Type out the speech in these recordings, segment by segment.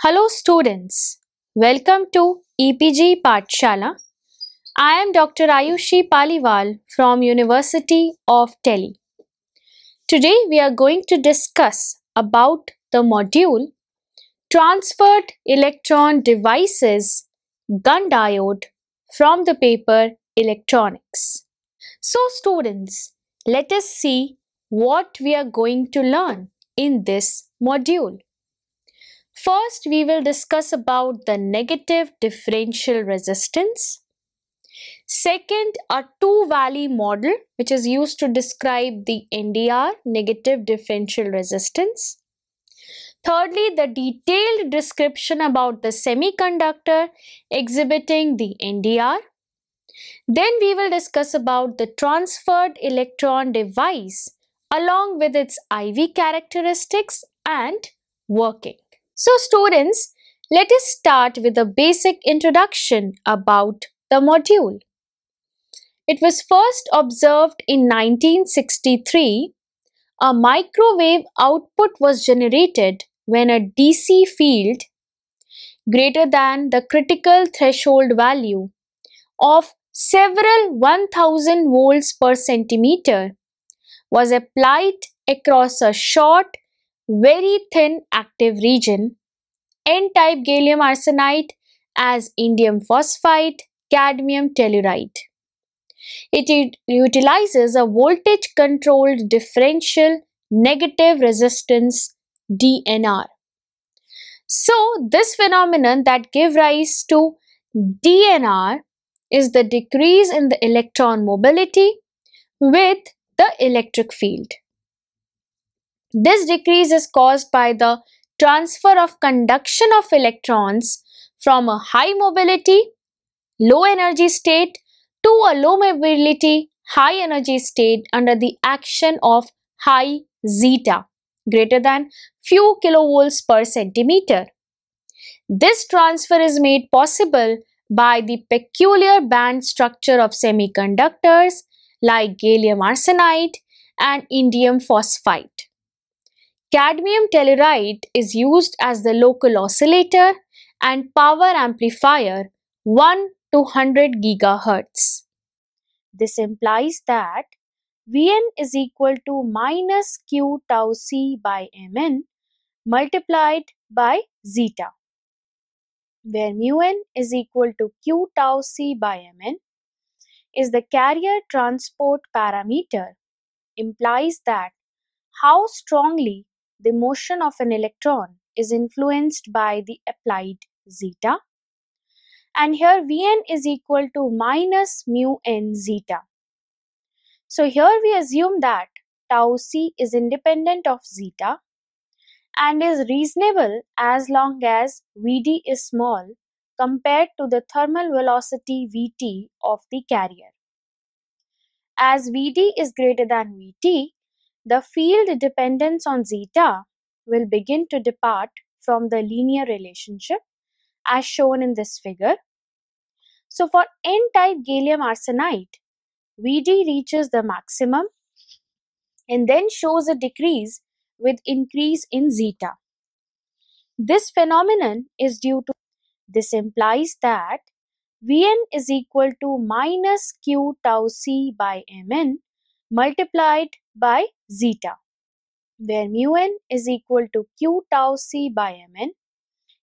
Hello students, welcome to EPG Pathshala. I am Dr. Ayushi Paliwal from University of Delhi. Today we are going to discuss about the module Transferred Electron Devices Gunn Diode from the paper Electronics. So students, let us see what we are going to learn in this module. First, we will discuss about the negative differential resistance. Second, a two-valley model which is used to describe the NDR, negative differential resistance. Thirdly, the detailed description about the semiconductor exhibiting the NDR. Then we will discuss about the transferred electron device along with its IV characteristics and working. So students, let us start with a basic introduction about the module. It was first observed in 1963. A microwave output was generated when a DC field greater than the critical threshold value of several 1000 volts per centimeter was applied across a short, very thin active region, N-type gallium arsenide as indium phosphide, cadmium telluride. It utilizes a voltage-controlled differential negative resistance DNR. So, this phenomenon that gives rise to DNR is the decrease in the electron mobility with the electric field. This decrease is caused by the transfer of conduction of electrons from a high mobility, low energy state to a low mobility, high energy state under the action of high zeta greater than few kilovolts per centimeter. This transfer is made possible by the peculiar band structure of semiconductors like gallium arsenide and indium phosphide. Cadmium telluride is used as the local oscillator and power amplifier 1 to 100 GHz. This implies that Vn is equal to minus q tau c by Mn multiplied by zeta, where μn is equal to q tau c by Mn is the carrier transport parameter, implies that how strongly the motion of an electron is influenced by the applied zeta, and here Vn is equal to minus mu n zeta. So here we assume that tau c is independent of zeta and is reasonable as long as Vd is small compared to the thermal velocity Vt of the carrier. As Vd is greater than Vt, the field dependence on zeta will begin to depart from the linear relationship as shown in this figure. So for N-type gallium arsenide, Vd reaches the maximum and then shows a decrease with increase in zeta. This phenomenon is due to this implies that Vn is equal to minus q tau c by Mn multiplied by zeta, where μn is equal to q tau c by Mn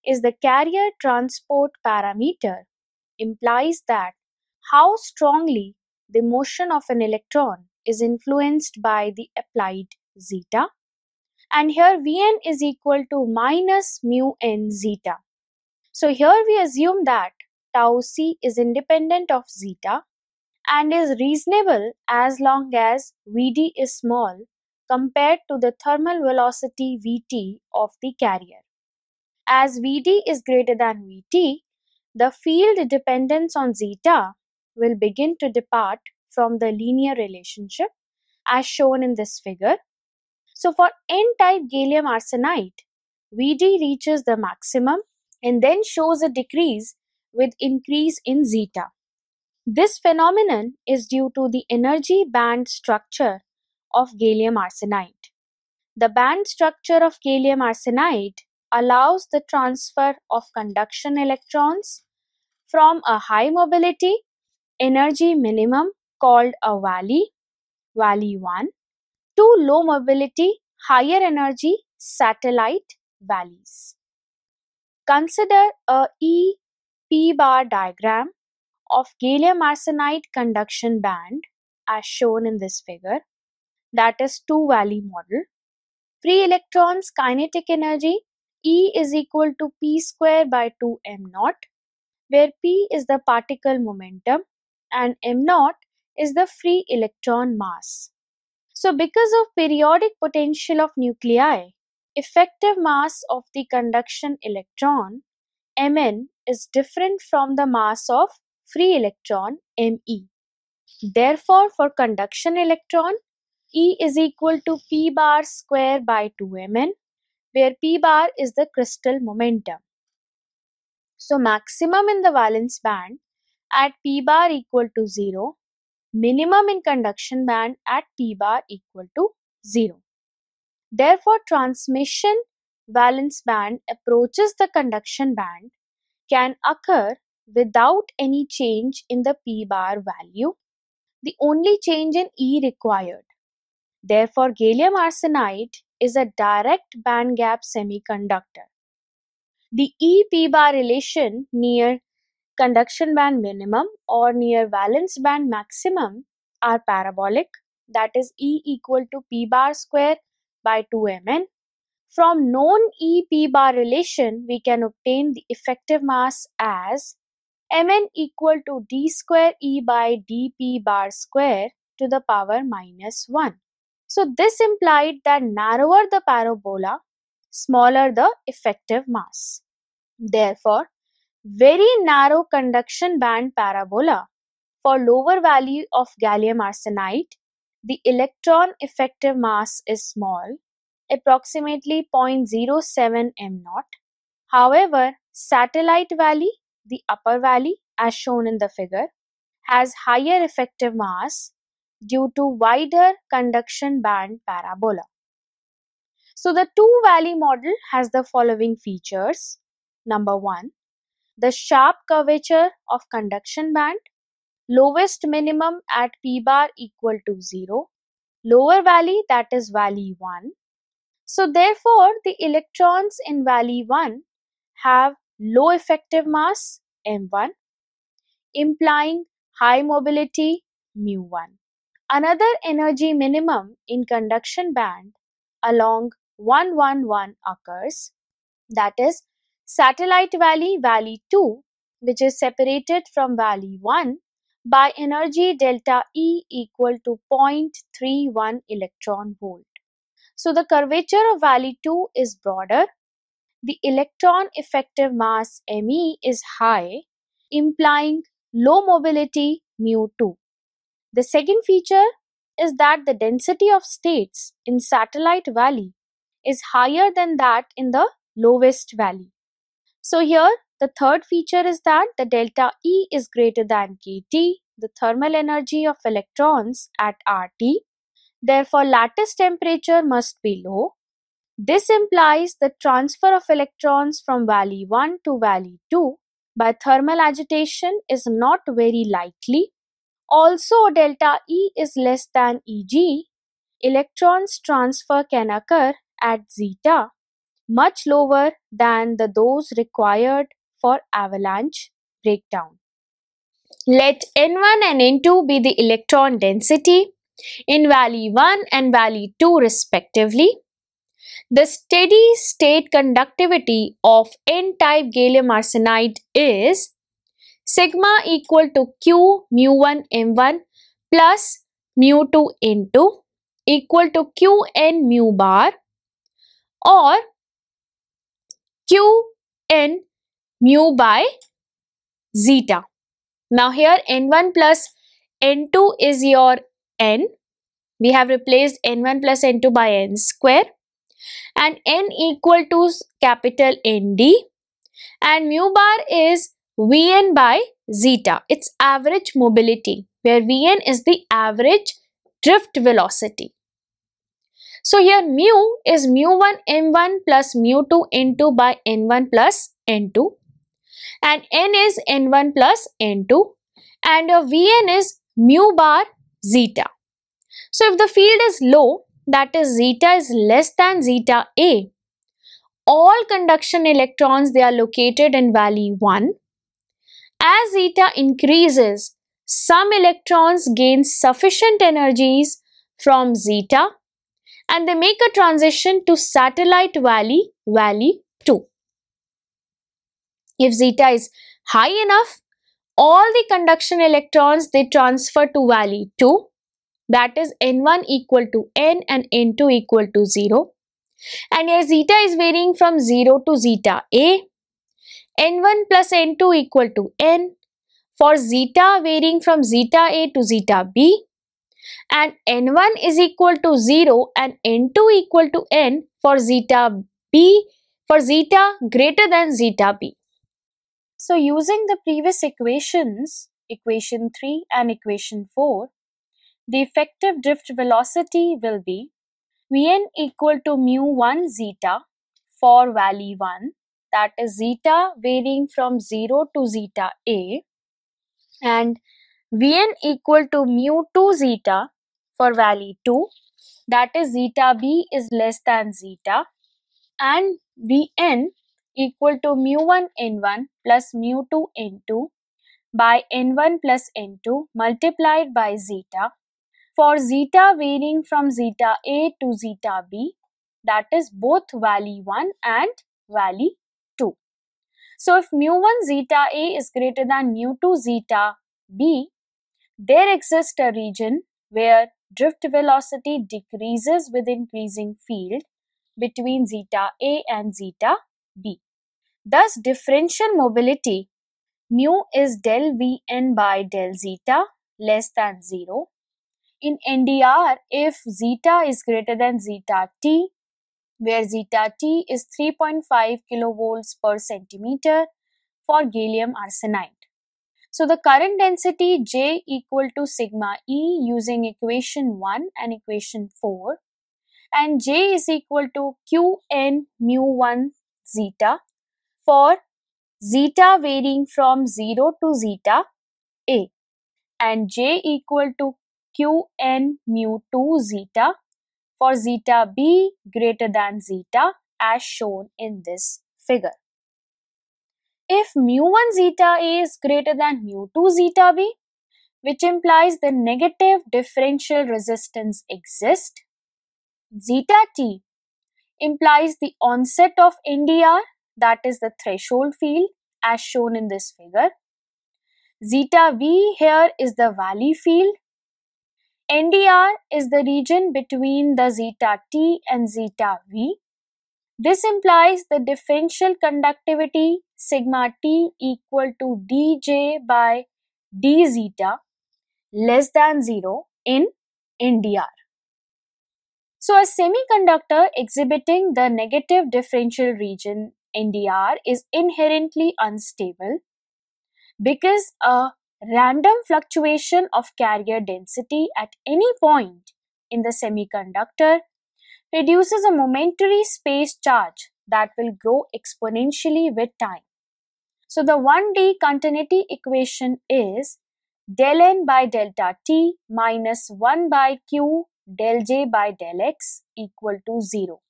is the carrier transport parameter, implies that how strongly the motion of an electron is influenced by the applied zeta, and here Vn is equal to minus mu n zeta. So here we assume that tau c is independent of zeta and is reasonable as long as Vd is small compared to the thermal velocity Vt of the carrier. As Vd is greater than Vt, the field dependence on zeta will begin to depart from the linear relationship as shown in this figure. So for N-type gallium arsenide, Vd reaches the maximum and then shows a decrease with increase in zeta. This phenomenon is due to the energy band structure of gallium arsenide. The band structure of gallium arsenide allows the transfer of conduction electrons from a high mobility energy minimum called a valley, valley 1, to low mobility higher energy satellite valleys. Consider a E-P bar diagram of gallium arsenide conduction band as shown in this figure, that is two valley model. Free electrons kinetic energy E is equal to P square by 2 m naught, where P is the particle momentum and m naught is the free electron mass. So because of periodic potential of nuclei, effective mass of the conduction electron Mn is different from the mass of free electron Me. Therefore, for conduction electron, E is equal to P bar square by 2Mn, where P bar is the crystal momentum. So maximum in the valence band at P bar equal to 0, minimum in conduction band at P bar equal to 0. Therefore, transmission valence band approaches the conduction band can occur without any change in the P bar value, the only change in E required. Therefore, gallium arsenide is a direct band gap semiconductor. The E-P bar relation near conduction band minimum or near valence band maximum are parabolic, that is E equal to P bar square by 2Mn. From known E-P bar relation, we can obtain the effective mass as Mn equal to d square E by dP bar square to the power minus 1. So this implied that narrower the parabola, smaller the effective mass. Therefore, very narrow conduction band parabola for lower value of gallium arsenide, the electron effective mass is small, approximately 0.07 m naught. However, satellite valley, the upper valley as shown in the figure, has higher effective mass due to wider conduction band parabola. So the two valley model has the following features. Number 1, the sharp curvature of conduction band, lowest minimum at P bar equal to 0, lower valley, that is valley 1. So therefore, the electrons in valley 1 have low effective mass m1, implying high mobility mu1. Another energy minimum in conduction band along 111 occurs, that is satellite valley, valley 2, which is separated from valley 1 by energy delta E equal to 0.31 electron volt. So the curvature of valley 2 is broader. The electron effective mass Me is high, implying low mobility mu2. The second feature is that the density of states in satellite valley is higher than that in the lowest valley. So here the third feature is that the delta E is greater than kT, the thermal energy of electrons at RT. Therefore, lattice temperature must be low. This implies the transfer of electrons from valley 1 to valley 2 by thermal agitation is not very likely. Also, delta E is less than Eg. Electrons transfer can occur at zeta, much lower than those required for avalanche breakdown. Let N1 and N2 be the electron density in valley 1 and valley 2 respectively. The steady state conductivity of N-type gallium arsenide is sigma equal to Q mu1 M1 plus mu2 N2 equal to Qn mu bar or Qn mu by zeta. Now here N1 plus N2 is your N. We have replaced N1 plus N2 by N square and N equal to capital ND and mu bar is Vn by zeta. It's average mobility where Vn is the average drift velocity. So here mu is mu1 m1 plus mu2 n2 by n1 plus n2, and n is n1 plus n2, and your Vn is mu bar zeta. So if the field is low, that is zeta is less than zeta A, all conduction electrons, they are located in valley 1. As zeta increases, some electrons gain sufficient energies from zeta and they make a transition to satellite valley, valley 2. If zeta is high enough, all the conduction electrons, they transfer to valley 2, that is n1 equal to n and n2 equal to 0. And here zeta is varying from 0 to zeta A, n1 plus n2 equal to n, for zeta varying from zeta A to zeta B, and n1 is equal to 0 and n2 equal to n for zeta B, for zeta greater than zeta B. So using the previous equations, equation 3 and equation 4, the effective drift velocity will be Vn equal to mu1 zeta for valley 1, that is zeta varying from 0 to zeta A, and Vn equal to mu2 zeta for valley 2, that is zeta B is less than zeta, and Vn equal to mu1 n1 plus mu2 n2 by n1 plus n2 multiplied by zeta for zeta varying from zeta A to zeta B, that is both valley 1 and valley 2. So if mu1 zeta A is greater than mu2 zeta B, there exists a region where drift velocity decreases with increasing field between zeta A and zeta B. Thus differential mobility mu is del Vn by del zeta less than 0. In NDR, if zeta is greater than zeta t, where zeta t is 3.5 kilovolts per centimeter for gallium arsenide. So the current density J equal to sigma E using equation 1 and equation 4, and J is equal to Qn mu1 zeta for zeta varying from 0 to zeta A, and J equal to Qn mu2 zeta for zeta B greater than zeta as shown in this figure. If mu1 zeta A is greater than mu2 zeta B, which implies the negative differential resistance exists, zeta T implies the onset of NDR, that is the threshold field as shown in this figure. Zeta V here is the valley field. NDR is the region between the zeta T and zeta V. This implies the differential conductivity sigma T equal to dJ by d zeta less than 0 in NDR. So a semiconductor exhibiting the negative differential region NDR is inherently unstable because a random fluctuation of carrier density at any point in the semiconductor produces a momentary space charge that will grow exponentially with time. So the 1D continuity equation is del n by delta t minus 1 by q del j by del x equal to 0.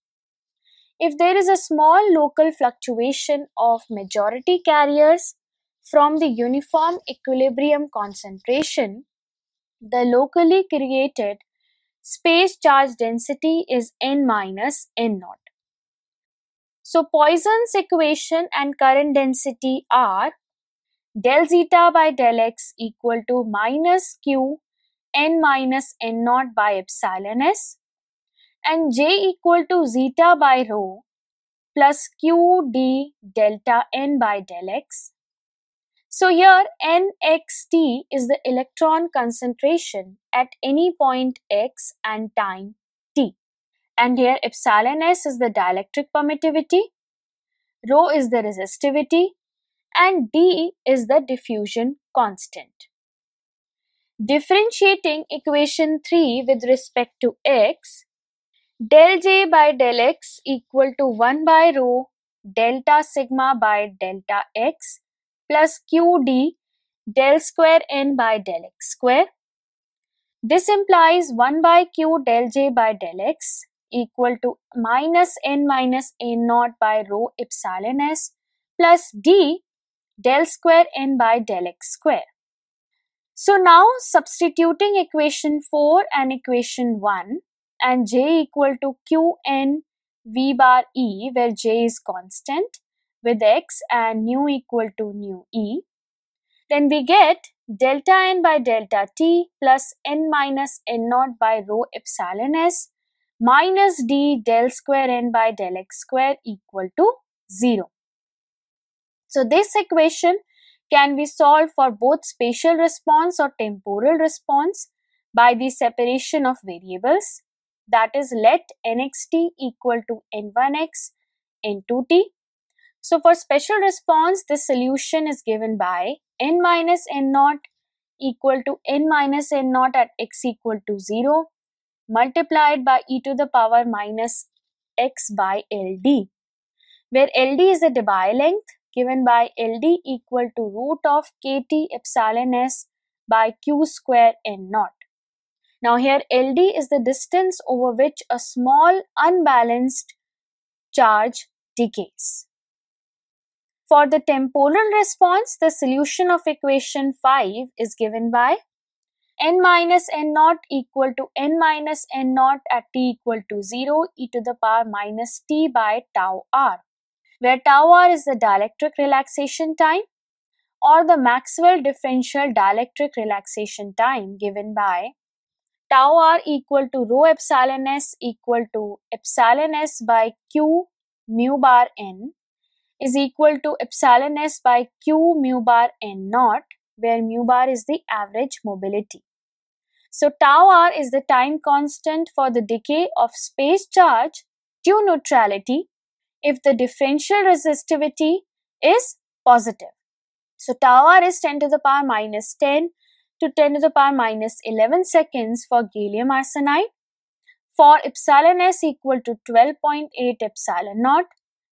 If there is a small local fluctuation of majority carriers from the uniform equilibrium concentration, the locally created space charge density is n minus n naught. So Poisson's equation and current density are del zeta by del x equal to minus q n minus n naught by epsilon s, and j equal to zeta by rho plus q d delta n by del x. So here nxt is the electron concentration at any point x and time t. And here epsilon s is the dielectric permittivity, rho is the resistivity, and d is the diffusion constant. Differentiating equation 3 with respect to x, del J by del X equal to 1 by rho delta sigma by delta X plus QD del square N by del X square. This implies 1 by Q del J by del X equal to minus N minus A naught by rho epsilon S plus D del square N by del X square. So now substituting equation 4 and equation 1 and J equal to Qn V bar E, where J is constant, with X and nu equal to nu E, then we get delta N by delta T plus N minus N naught by rho epsilon S minus D del square N by del X square equal to 0. So this equation can be solved for both spatial response or temporal response by the separation of variables, that is, let nxt equal to n1x n2t. So for special response, the solution is given by n minus n naught equal to n minus n naught at x equal to 0 multiplied by e to the power minus x by LD, where LD is the Debye length given by LD equal to root of kt epsilon s by q square n naught. Now here LD is the distance over which a small unbalanced charge decays. For the temporal response, the solution of equation 5 is given by n minus n naught equal to n minus n naught at t equal to 0 e to the power minus t by tau r, where tau r is the dielectric relaxation time or the Maxwell differential dielectric relaxation time given by tau r equal to rho epsilon s equal to epsilon s by q mu bar n is equal to epsilon s by q mu bar n naught, where mu bar is the average mobility. So tau r is the time constant for the decay of space charge to neutrality if the differential resistivity is positive. So tau r is 10 to the power minus 10 to 10 to the power minus 11 seconds for gallium arsenide. For epsilon s equal to 12.8 epsilon naught,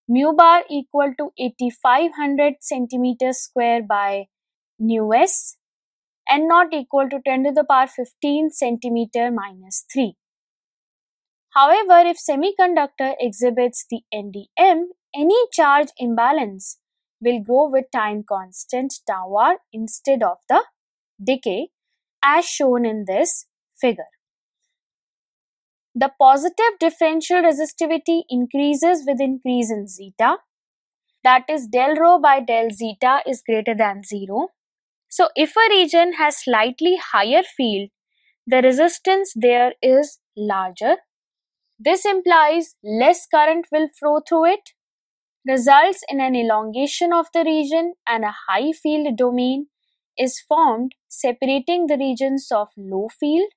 mu bar equal to 8500 centimeters square by nu s, and not equal to 10 to the power 15 centimeter minus 3. However, if semiconductor exhibits the NDM, any charge imbalance will grow with time constant tau r instead of the decay, as shown in this figure. The positive differential resistivity increases with increase in zeta, that is del rho by del zeta is greater than 0. So if a region has slightly higher field, the resistance there is larger. This implies less current will flow through it, results in an elongation of the region, and a high field domain is formed separating the regions of low field.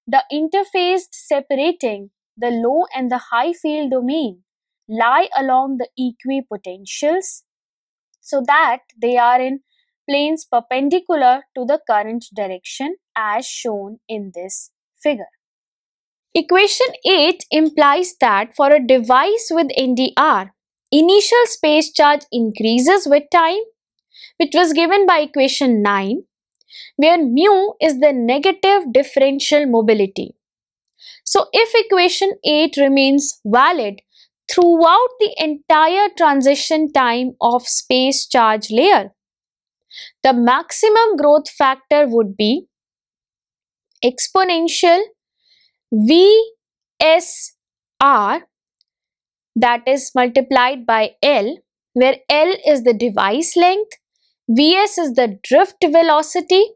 The interface separating the low and the high field domain lie along the equipotentials so that they are in planes perpendicular to the current direction as shown in this figure. Equation 8 implies that for a device with NDR, initial space charge increases with time, which was given by equation 9, where mu is the negative differential mobility. So if equation 8 remains valid throughout the entire transition time of space charge layer, the maximum growth factor would be exponential VSR, that is multiplied by L, where L is the device length, Vs is the drift velocity,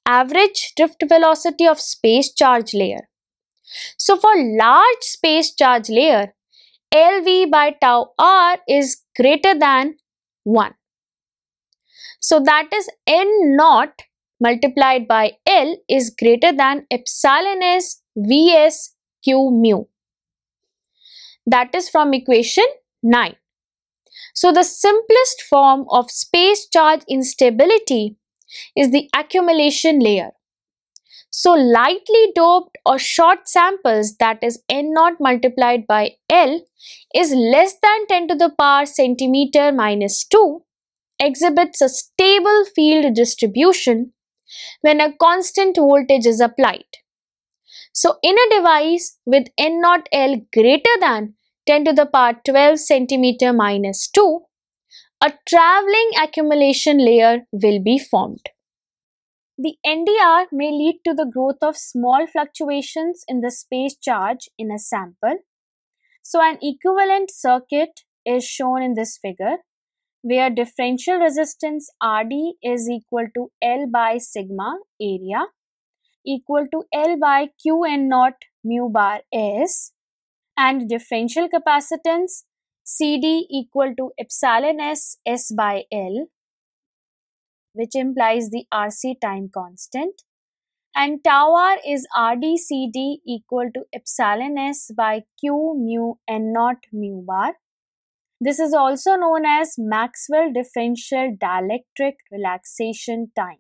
average drift velocity of space charge layer. So for large space charge layer, LV by tau r is greater than 1. So that is N naught multiplied by L is greater than epsilon s Vs q mu. That is from equation 9. So the simplest form of space charge instability is the accumulation layer. So lightly doped or short samples, that is N naught multiplied by L, is less than 10 to the power centimeter minus 2, exhibits a stable field distribution when a constant voltage is applied. So in a device with N naught L greater than 10 to the power 12 centimeter minus 2, a traveling accumulation layer will be formed. The NDR may lead to the growth of small fluctuations in the space charge in a sample. So an equivalent circuit is shown in this figure, where differential resistance RD is equal to L by sigma area equal to L by Qn naught mu bar S, and differential capacitance CD equal to epsilon S by L, which implies the RC time constant, and tau R is RDCD equal to epsilon S by Q mu N naught mu bar. This is also known as Maxwell differential dielectric relaxation time.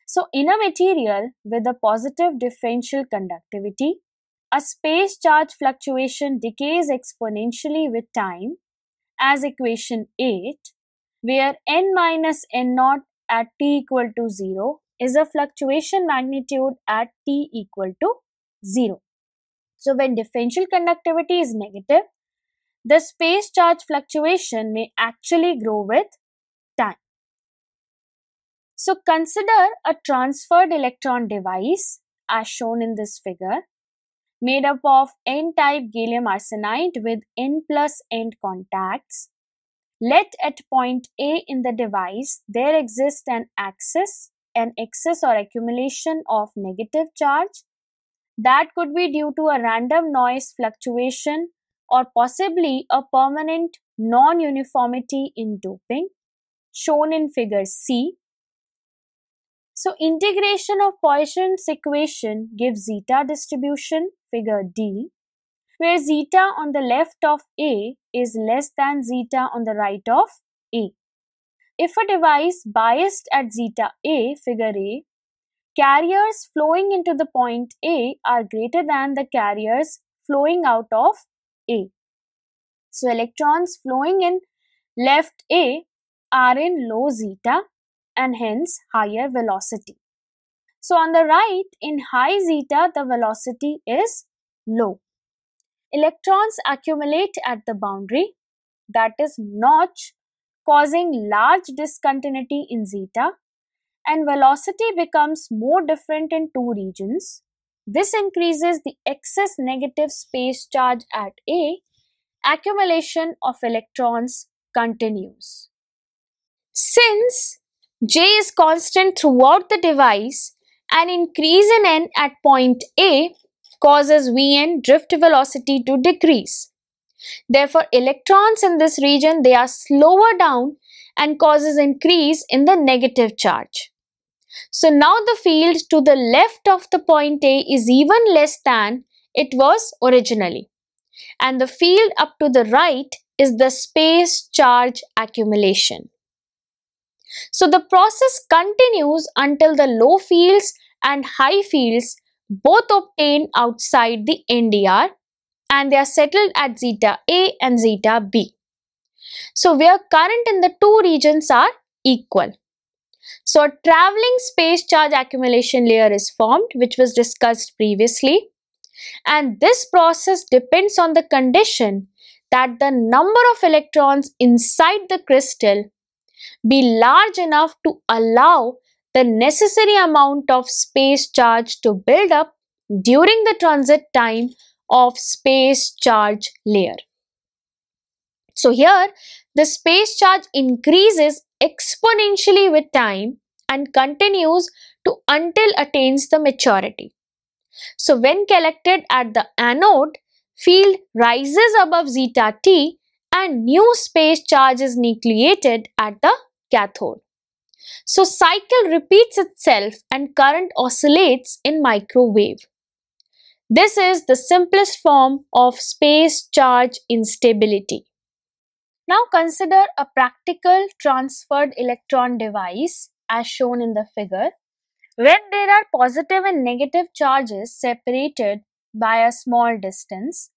So in a material with a positive differential conductivity, a space charge fluctuation decays exponentially with time, as equation 8, where n minus n naught at t equal to 0 is a fluctuation magnitude at t equal to 0. So when differential conductivity is negative, the space charge fluctuation may actually grow with time. So consider a transferred electron device as shown in this figure, made up of n-type gallium arsenide with n plus end contacts. Let at point A in the device there exist an excess or accumulation of negative charge that could be due to a random noise fluctuation or possibly a permanent non-uniformity in doping, shown in figure C. So integration of Poisson's equation gives zeta distribution, figure D, where zeta on the left of A is less than zeta on the right of A. If a device biased at zeta A, figure A, carriers flowing into the point A are greater than the carriers flowing out of A. So electrons flowing in left A are in low zeta and hence higher velocity. So on the right, in high zeta, the velocity is low. Electrons accumulate at the boundary, that is notch, causing large discontinuity in zeta, and velocity becomes more different in two regions. This increases the excess negative space charge at A. Accumulation of electrons continues. Since J is constant throughout the device, an increase in n at point A causes Vn drift velocity to decrease. Therefore, electrons in this region, they are slower down and causes increase in the negative charge. So now the field to the left of the point A is even less than it was originally, and the field up to the right is the space charge accumulation. So the process continues until the low fields and high fields both obtain outside the NDR, and they are settled at zeta A and zeta B. So where current in the two regions are equal. So a traveling space charge accumulation layer is formed, which was discussed previously, and this process depends on the condition that the number of electrons inside the crystal be large enough to allow the necessary amount of space charge to build up during the transit time of space charge layer. So here the space charge increases exponentially with time and continues to until attains the maturity. So when collected at the anode, field rises above zeta t and new space charge is nucleated at the cathode. So cycle repeats itself and current oscillates in microwave. This is the simplest form of space charge instability. Now consider a practical transferred electron device as shown in the figure, When there are positive and negative charges separated by a small distance,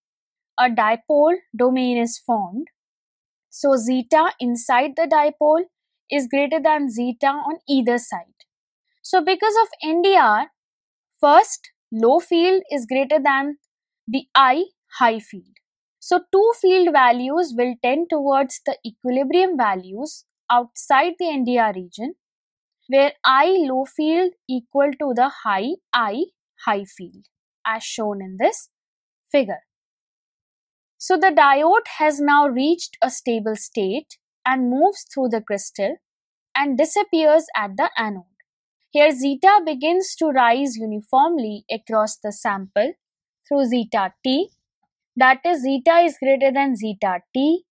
a dipole domain is formed. So zeta inside the dipole is greater than zeta on either side. So because of NDR, first low field is greater than the I high field. So two field values will tend towards the equilibrium values outside the NDR region, where I low field equal to the I high field, as shown in this figure. So the diode has now reached a stable state and moves through the crystal and disappears at the anode. Here zeta begins to rise uniformly across the sample through zeta t, that is zeta is greater than zeta t,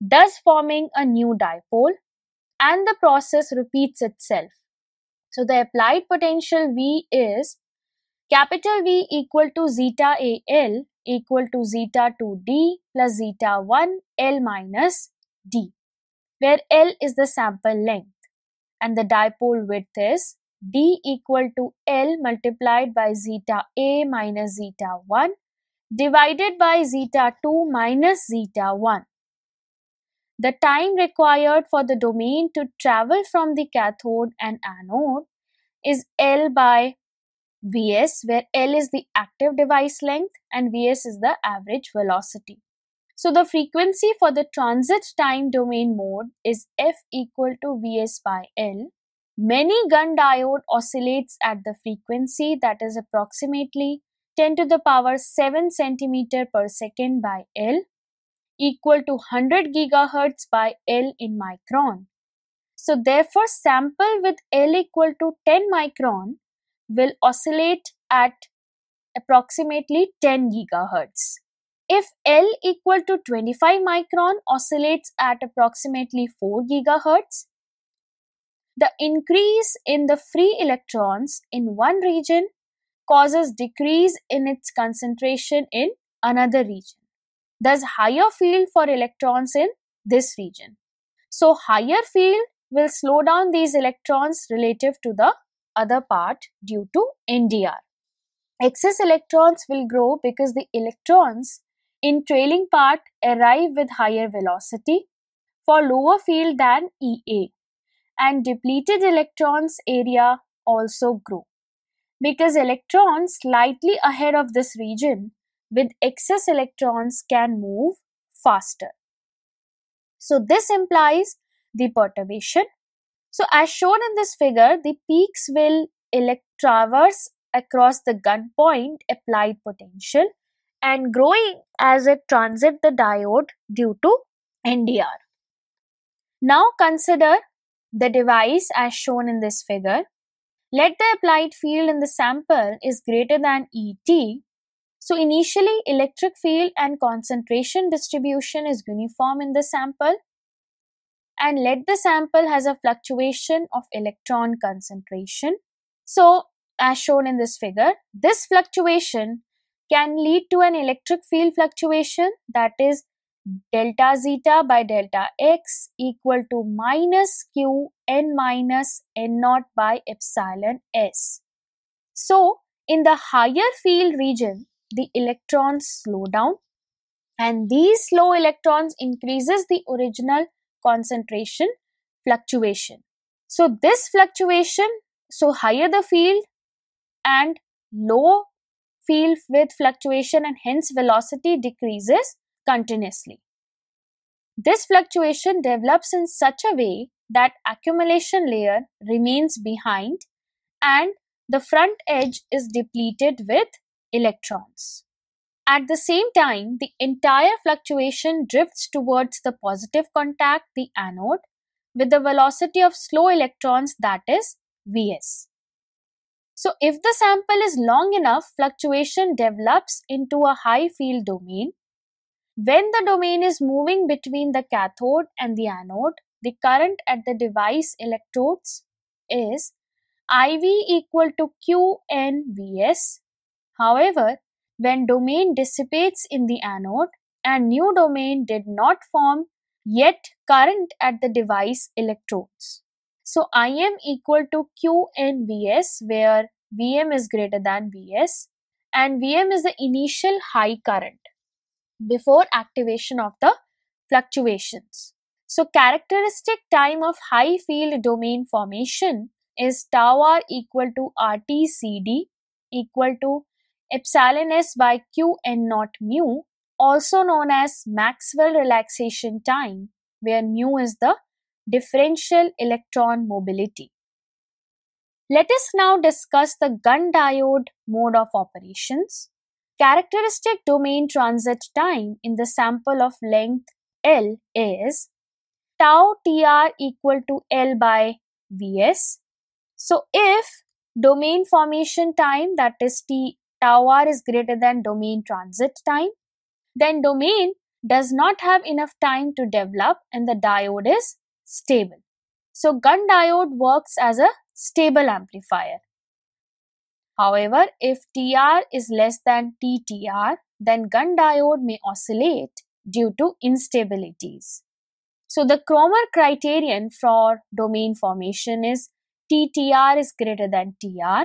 thus forming a new dipole, and the process repeats itself. So the applied potential V is capital V equal to zeta AL equal to zeta 2D plus zeta 1 L minus D, where L is the sample length and the dipole width is D equal to L multiplied by zeta A minus zeta 1 divided by zeta 2 minus zeta 1. The time required for the domain to travel from the cathode and anode is L by Vs, where L is the active device length and Vs is the average velocity. So the frequency for the transit time domain mode is F equal to Vs by L. Many Gunn diode oscillates at the frequency that is approximately 10 to the power 7 centimeter per second by L, equal to 100 gigahertz by L in micron. So therefore sample with L equal to 10 micron will oscillate at approximately 10 gigahertz. If L equal to 25 micron oscillates at approximately 4 gigahertz, the increase in the free electrons in one region causes decrease in its concentration in another region. Thus higher field for electrons in this region. So higher field will slow down these electrons relative to the other part due to NDR. Excess electrons will grow because the electrons in trailing part arrive with higher velocity for lower field than EA, and depleted electrons area also grow because electrons slightly ahead of this region with excess electrons can move faster. So this implies the perturbation. So as shown in this figure, the peaks will traverse across the Gunn point applied potential and growing as it transits the diode due to NDR. Now consider the device as shown in this figure. Let the applied field in the sample is greater than ET. So initially electric field and concentration distribution is uniform in the sample, and let the sample has a fluctuation of electron concentration. So as shown in this figure, this fluctuation can lead to an electric field fluctuation, that is delta zeta by delta x equal to minus q n minus n naught by epsilon s. So in the higher field region, the electrons slow down, and these slow electrons increases the original concentration fluctuation. So this fluctuation, so higher the field and low field with fluctuation, and hence velocity decreases continuously. This fluctuation develops in such a way that accumulation layer remains behind and the front edge is depleted with electrons. At the same time, the entire fluctuation drifts towards the positive contact, the anode, with the velocity of slow electrons, that is Vs. So if the sample is long enough, fluctuation develops into a high field domain. When the domain is moving between the cathode and the anode, the current at the device electrodes is IV equal to QNVS. However, when domain dissipates in the anode and new domain did not form, yet current at the device electrodes. So Im equal to Qn Vs, where Vm is greater than Vs, and Vm is the initial high current before activation of the fluctuations. So characteristic time of high field domain formation is tau r equal to RT CD equal to epsilon s by Q n naught mu, also known as Maxwell relaxation time, where mu is the differential electron mobility. Let us now discuss the Gunn diode mode of operations. Characteristic domain transit time in the sample of length L is tau Tr equal to L by Vs. So if domain formation time, that is tau r, is greater than domain transit time, then domain does not have enough time to develop and the diode is stable. So Gunn diode works as a stable amplifier. However, if Tr is less than Ttr, then Gunn diode may oscillate due to instabilities. So the Kromer criterion for domain formation is Ttr is greater than Tr,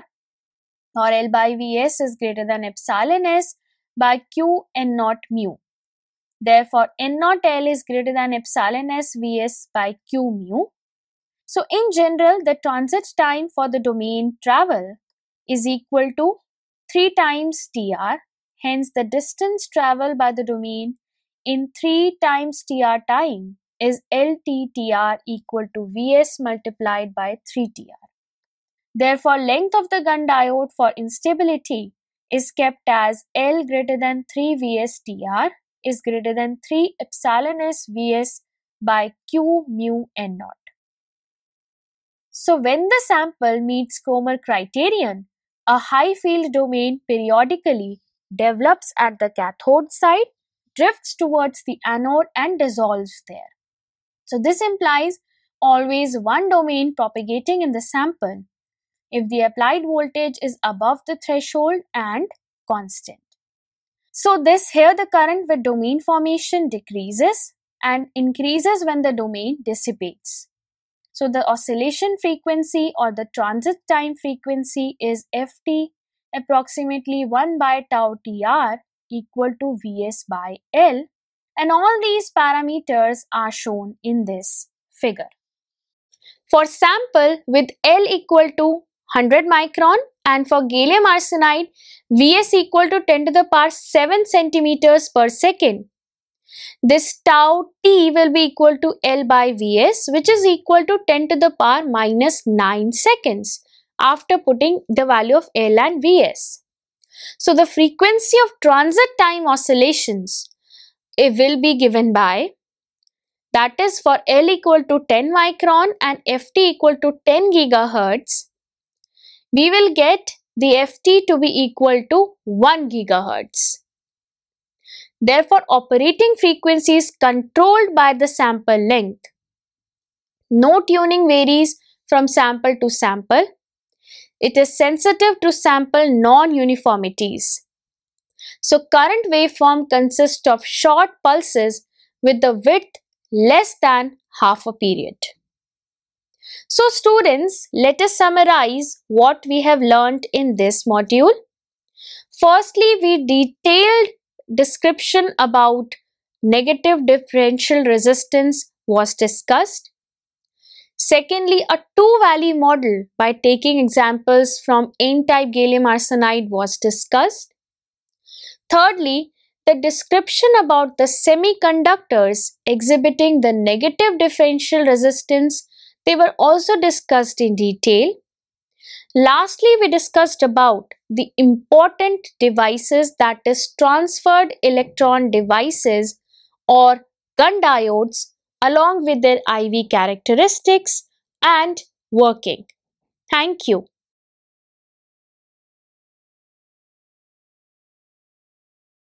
or L by Vs is greater than epsilon s by Q n naught mu. Therefore, n naught L is greater than epsilon s Vs by Q mu. So in general, the transit time for the domain travel is equal to 3 times Tr. Hence, the distance traveled by the domain in 3 times Tr time is LTTr equal to Vs multiplied by 3Tr. Therefore, length of the Gunn diode for instability is kept as L greater than 3 Vs Tr is greater than 3 epsilon s Vs by Q mu n naught. So when the sample meets Kromer criterion, a high field domain periodically develops at the cathode side, drifts towards the anode and dissolves there. So this implies always one domain propagating in the sample if the applied voltage is above the threshold and constant. So here the current with domain formation decreases and increases when the domain dissipates. So the oscillation frequency or the transit time frequency is Ft approximately 1 by tau Tr equal to Vs by L, and all these parameters are shown in this figure. For sample with L equal to 100 micron and for gallium arsenide Vs equal to 10 to the power 7 centimeters per second, this tau t will be equal to L by Vs, which is equal to 10 to the power minus 9 seconds after putting the value of L and Vs. So the frequency of transit time oscillations will be given by, that is for L equal to 10 micron and Ft equal to 10 gigahertz, we will get the Ft to be equal to 1 gigahertz. Therefore, operating frequency is controlled by the sample length. No tuning varies from sample to sample. It is sensitive to sample non-uniformities. So, current waveform consists of short pulses with the width less than half a period. So, students, let us summarize what we have learnt in this module. Firstly, we detailed description about negative differential resistance was discussed. Secondly, a two-valley model by taking examples from N-type gallium arsenide was discussed. Thirdly, the description about the semiconductors exhibiting the negative differential resistance, they were also discussed in detail. Lastly, we discussed about the important devices, that is transferred electron devices or Gunn diodes, along with their IV characteristics and working. Thank you.